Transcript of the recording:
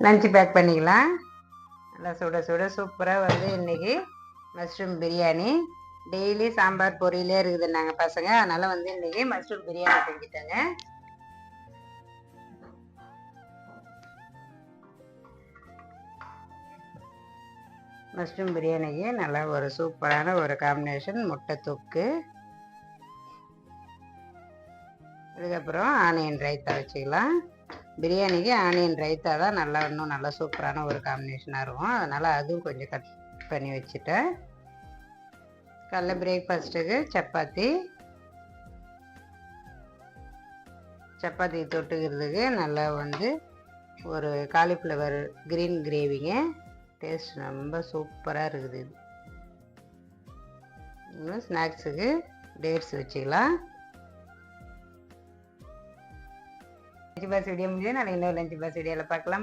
Lunch back பண்ணிக்கலாம். நல்லா சுட சுட சூப்பராக வந்து இன்றைக்கி மஷ்ரூம் பிரியாணி. டெய்லி சாம்பார் பொரியலே இருக்குது நாங்கள் பசங்க, அதனால் வந்து இன்றைக்கி மஷ்ரூம் பிரியாணி செஞ்சுட்டேங்க. மஷ்ரூம் பிரியாணிக்கு நல்லா ஒரு சூப்பரான ஒரு காம்பினேஷன் முட்டை தொக்கு, அதுக்கப்புறம் ஆனியன் ரைத்தா வச்சுக்கலாம். பிரியாணிக்கு ஆனியன் ரைத்தா தான் நல்லா இன்னும் நல்லா சூப்பரான ஒரு காம்பினேஷனாக இருக்கும். அதனால் அதுவும் கொஞ்சம் கட் பண்ணி வச்சுட்டேன். காலைல பிரேக்ஃபாஸ்ட்டுக்கு சப்பாத்தி தொட்டுக்கிறதுக்கு நல்லா வந்து ஒரு காலிஃப்ளவர் கிரீன் கிரேவிங்க. டேஸ்ட் ரொம்ப சூப்பராக இருக்குது. இது இன்னும் ஸ்நாக்ஸுக்கு டேட்ஸ் வச்சுக்கலாம். லஞ்ச் பாக்ஸ் வீடியோ முடிஞ்சு நாளைக்கு இன்னொரு லஞ்ச் பாக்ஸ் வீடியோவில் பார்க்கலாம்.